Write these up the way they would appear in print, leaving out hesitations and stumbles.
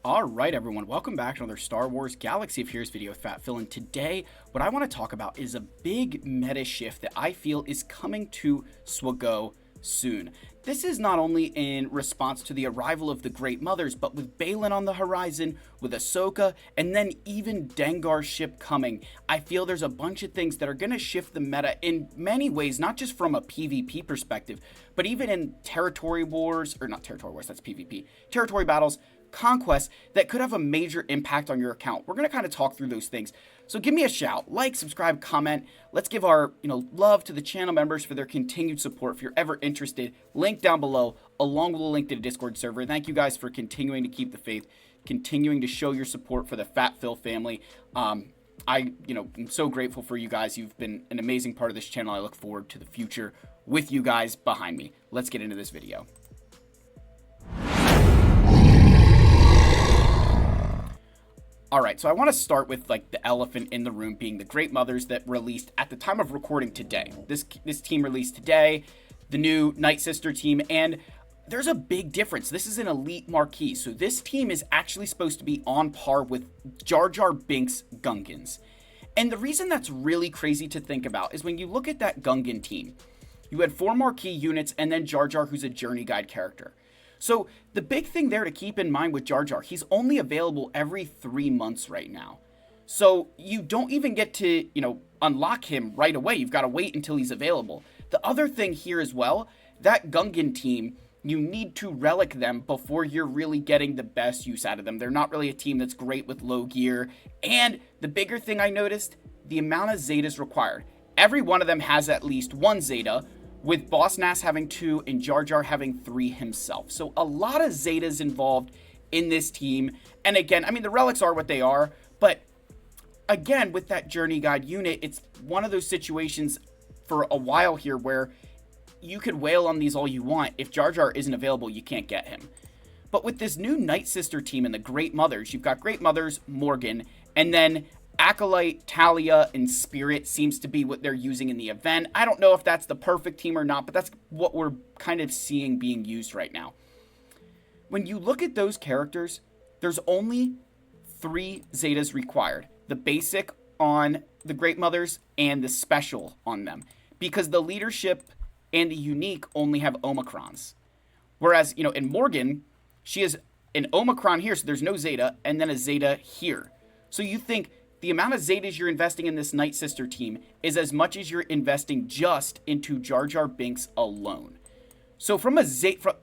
Alright everyone, welcome back to another Star Wars Galaxy of Heroes video with Fat Phil, and today what I want to talk about is a big meta shift that I feel is coming to SWGOH soon. This is not only in response to the arrival of the Great Mothers, but with Balin on the horizon, with Ahsoka, and then even Dengar's ship coming. I feel there's a bunch of things that are going to shift the meta in many ways, not just from a PvP perspective, but even in territory wars, or not territory wars, that's PvP, territory battles, conquests that could have a major impact on your account. We're going to kind of talk through those things. So give me a shout, like, subscribe, comment. Let's give our, love to the channel members for their continued support. If you're ever interested, link down below, along with a link to the Discord server. Thank you guys for continuing to keep the faith, continuing to show your support for the Fat Phil family. I'm so grateful for you guys. You've been an amazing part of this channel. I look forward to the future with you guys behind me. Let's get into this video. Alright, so I want to start with the elephant in the room being the Great Mothers that released at the time of recording today. This team released today, the new Night Sister team, and there's a big difference. This is an elite marquee, so this team is actually supposed to be on par with Jar Jar Binks' Gungans. And the reason that's really crazy to think about is when you look at that Gungan team, you had 4 marquee units and then Jar Jar, who's a journey guide character. So the big thing there to keep in mind with Jar Jar, he's only available every 3 months right now. So you don't even get to, unlock him right away. You've got to wait until he's available. The other thing here as well, that Gungan team, you need to relic them before you're really getting the best use out of them. They're not really a team that's great with low gear. And the bigger thing I noticed, the amount of Zetas required. Every one of them has at least 1 Zeta, with Boss Nass having 2 and Jar Jar having 3 himself. So a lot of Zetas involved in this team. And again, the relics are what they are, but again, with that Journey Guide unit, it's one of those situations for a while here where you could wail on these all you want. If Jar Jar isn't available, you can't get him. But with this new Night Sister team and the Great Mothers, you've got Great Mothers, Morgan, and then Acolyte, Talia, and Spirit seems to be what they're using in the event. I don't know if that's the perfect team or not, but that's what we're kind of seeing being used right now. When you look at those characters, there's only 3 Zetas required. The basic on the Great Mothers and the special on them. Because the leadership and the unique only have Omicrons. Whereas, in Morgan, she has an Omicron here, so there's no Zeta, and then a Zeta here. So you think the amount of Zetas you're investing in this Night Sister team is as much as you're investing just into Jar Jar Binks alone. So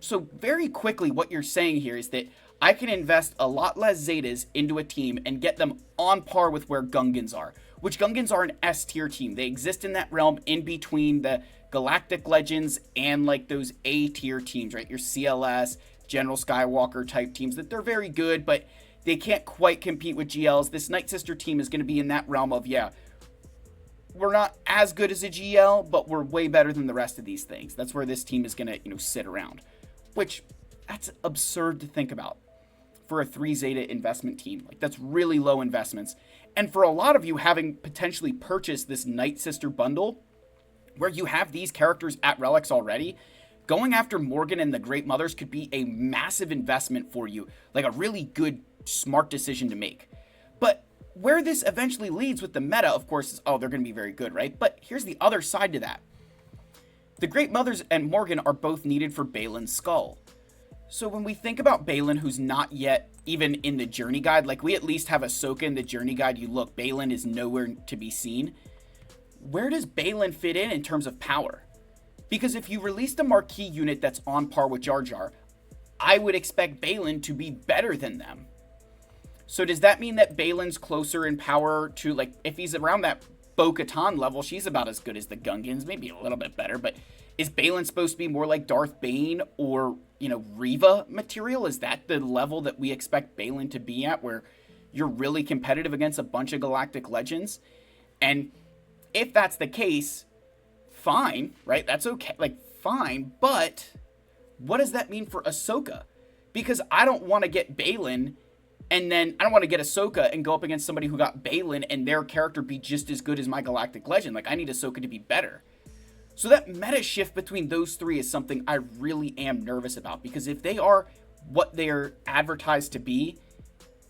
so very quickly what you're saying here is that I can invest a lot less Zetas into a team and get them on par with where Gungans are. Which Gungans are an S tier team. They exist in that realm in between the Galactic Legends and those A tier teams, right? Your CLS, General Skywalker type teams that they're very good, but they can't quite compete with GLs. This Night Sister team is going to be in that realm of, yeah, we're not as good as a GL, but we're way better than the rest of these things. That's where this team is going to, sit around. Which, that's absurd to think about for a 3 Zeta investment team. That's really low investments. And for a lot of you having potentially purchased this Night Sister bundle, where you have these characters at relics already, going after Morgan and the Great Mothers could be a massive investment for you. A really good, smart decision to make. But where this eventually leads with the meta, of course, is, they're going to be very good, right? But here's the other side to that. The Great Mothers and Morgan are both needed for Balin's skull. So when we think about Balin, who's not yet even in the Journey Guide, we at least have Ahsoka in the Journey Guide. You look, Balin is nowhere to be seen. Where does Balin fit in terms of power? Because if you released a marquee unit that's on par with Jar Jar, I would expect Balin to be better than them. So does that mean that Balin's closer in power to, if he's around that Bo-Katan level, she's about as good as the Gungans, maybe a little bit better, but is Balin supposed to be more like Darth Bane or, Reva material? Is that the level that we expect Balin to be at, where you're really competitive against a bunch of Galactic Legends? And if that's the case, fine, right? That's okay, fine, but what does that mean for Ahsoka? Because I don't want to get Balin, and then I don't want to get Ahsoka and go up against somebody who got Balin and their character be just as good as my Galactic Legend. I need Ahsoka to be better. So that meta shift between those 3 is something I really am nervous about, because if they are what they're advertised to be,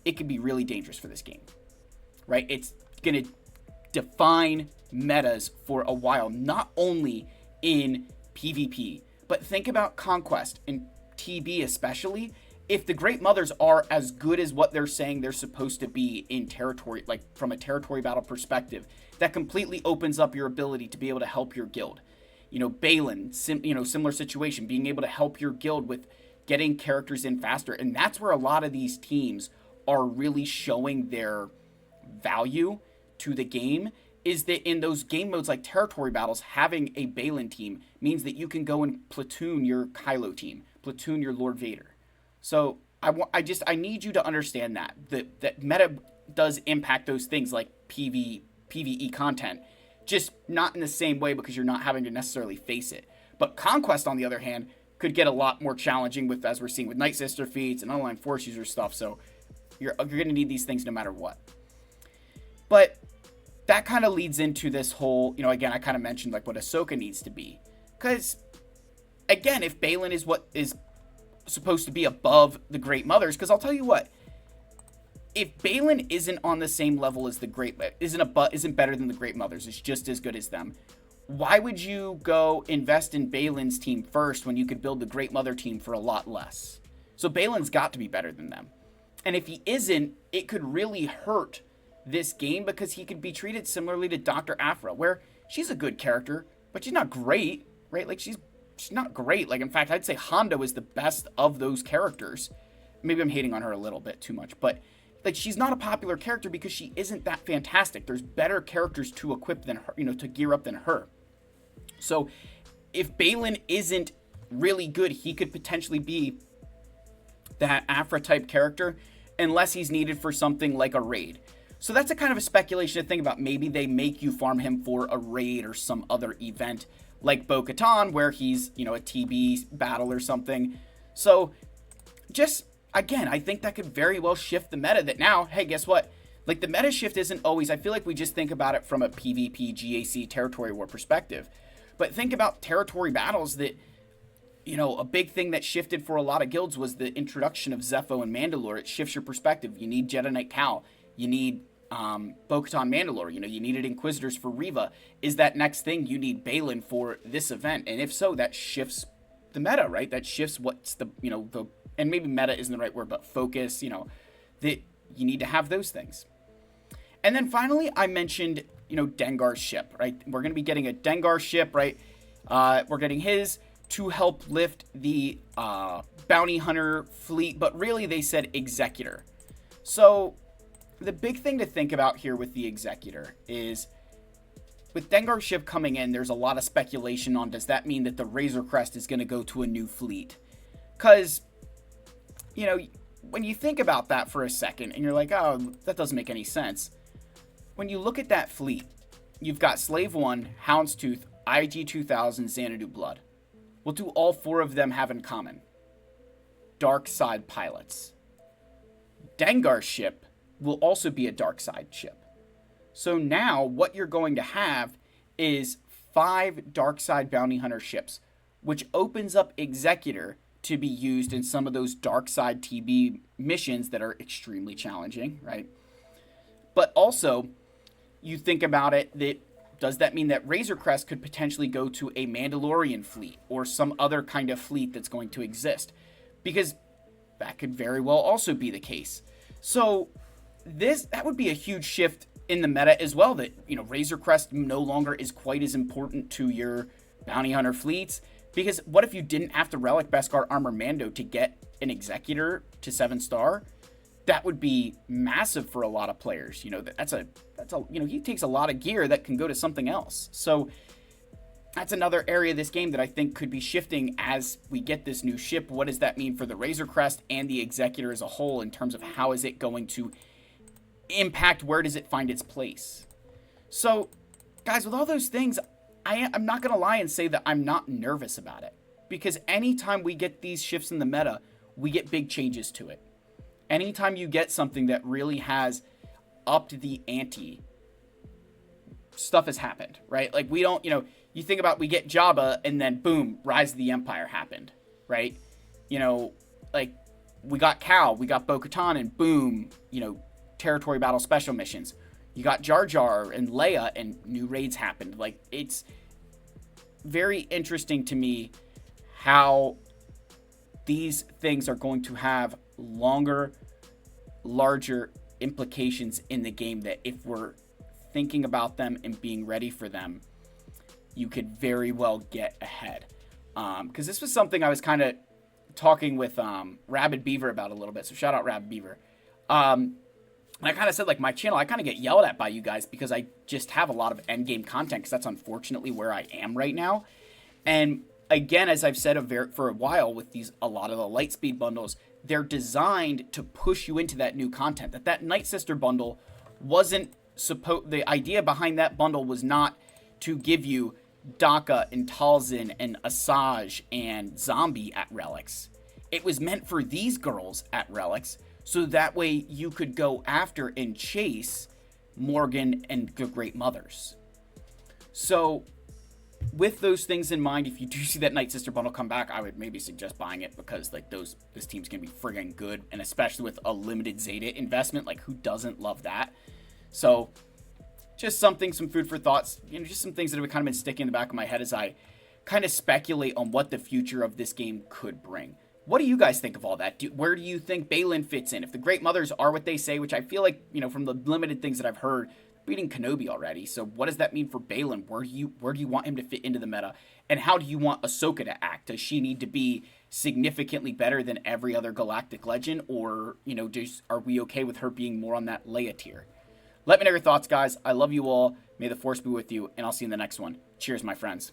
it could be really dangerous for this game, right? It's going to define metas for a while, not only in PvP, but think about Conquest and TB especially. If the Great Mothers are as good as what they're saying they're supposed to be in territory, like from a territory battle perspective, that completely opens up your ability to be able to help your guild. Balin, similar situation, being able to help your guild with getting characters in faster. And that's where a lot of these teams are really showing their value to the game, is that in those game modes like territory battles, having a Balin team means that you can go and platoon your Kylo team, platoon your Lord Vader. So I need you to understand that meta does impact those things like PvE content, just not in the same way because you're not having to necessarily face it. But Conquest, on the other hand, could get a lot more challenging with, as we're seeing with Night Sister feats and online Force user stuff. So you're going to need these things no matter what. But that kind of leads into this whole, again, I kind of mentioned like what Ahsoka needs to be. Because, again, if Balin is what is supposed to be above the Great Mothers, because I'll tell you what, if Balin isn't on the same level as the isn't better than the Great Mothers, it's just as good as them, why would you go invest in Balin's team first when you could build the Great Mother team for a lot less? So Balin's got to be better than them. And if he isn't, it could really hurt this game because he could be treated similarly to Dr. Aphra, where she's a good character, but she's not great, right? Like she's not great. Like, in fact, I'd say Hondo is the best of those characters. Maybe I'm hating on her a little bit too much, but like she's not a popular character because she isn't that fantastic. There's better characters to equip than her, to gear up than her. So if Balin isn't really good, he could potentially be that Aphra type character unless he's needed for something like a raid. So that's a kind of a speculation to think about. Maybe they make you farm him for a raid or some other event like Bo-Katan where he's, a TB battle or something. So just, again, I think that could very well shift the meta that now, hey, guess what? Like the meta shift isn't always, I feel like we just think about it from a PvP, GAC, territory war perspective. But think about territory battles that, a big thing that shifted for a lot of guilds was the introduction of Zepho and Mandalore. It shifts your perspective. You need Jedi Knight Cal. You need Bo-Katan Mandalore. You needed Inquisitors for Reva. Is that next thing you need Balin for this event? And if so, that shifts the meta, right? That shifts what's the, and maybe meta isn't the right word, but focus, that you need to have those things. And then finally, I mentioned, Dengar's ship, right? We're going to be getting a Dengar ship, right? We're getting his to help lift the bounty hunter fleet, but really they said Executor. So the big thing to think about here with the Executor is with Dengar's ship coming in, there's a lot of speculation on, does that mean that the Razor Crest is going to go to a new fleet? Because, when you think about that for a second and you're like, oh, that doesn't make any sense. When you look at that fleet, you've got Slave 1, Houndstooth, IG-2000, Xanadu Blood. What do all four of them have in common? Dark Side pilots. Dengar's ship will also be a Dark Side ship. So now what you're going to have is 5 Dark Side bounty hunter ships, which opens up Executor to be used in some of those Dark Side TB missions that are extremely challenging, right? But also, you think about it, does that mean that Razor Crest could potentially go to a Mandalorian fleet or some other kind of fleet that's going to exist? Because that could very well also be the case. So that would be a huge shift in the meta as well, that, Razor Crest no longer is quite as important to your bounty hunter fleets. Because what if you didn't have to relic Beskar Armor Mando to get an Executor to 7-star? That would be massive for a lot of players. That's a he takes a lot of gear that can go to something else. So that's another area of this game that I think could be shifting as we get this new ship. What does that mean for the Razor Crest and the Executor as a whole in terms of how is it going to impact, where does it find its place? So, guys, with all those things, I'm not going to lie and say that I'm not nervous about it. Because anytime we get these shifts in the meta, we get big changes to it. Anytime you get something that really has upped the ante, stuff has happened, right? Like, we don't, you think about, we get Jabba and then boom, Rise of the Empire happened, right? Like, we got Cal, we got Bo-Katan, and boom, territory battle special missions. You got Jar Jar and Leia, and new raids happened. Like, it's very interesting to me how these things are going to have longer, larger implications in the game, that if we're thinking about them and being ready for them, you could very well get ahead. Because this was something I was kind of talking with Rabid Beaver about a little bit, so shout out Rabid Beaver. And I kind of said, like, my channel, I kind of get yelled at by you guys because I just have a lot of endgame content, because that's unfortunately where I am right now. And again, as I've said for a while, with a lot of the Lightspeed bundles, they're designed to push you into that new content. That Night Sister bundle wasn't the idea behind that bundle was not to give you Daka and Talzin and Asajj and Zombie at Relics. It was meant for these girls at Relics, so that way you could go after and chase Morgan and the Great Mothers. So, with those things in mind, if you do see that Night Sister bundle come back, I would maybe suggest buying it, because like this team's gonna be friggin' good, and especially with a limited Zeta investment, like who doesn't love that? So, just some food for thoughts, just some things that have kind of been sticking in the back of my head as I kind of speculate on what the future of this game could bring. What do you guys think of all that? Where do you think Balin fits in? If the Great Mothers are what they say, which I feel like, from the limited things that I've heard, beating Kenobi already. So what does that mean for Balin? Where do you want him to fit into the meta? And how do you want Ahsoka to act? Does she need to be significantly better than every other galactic legend? Or, are we okay with her being more on that Leia tier? Let me know your thoughts, guys. I love you all. May the Force be with you, and I'll see you in the next one. Cheers, my friends.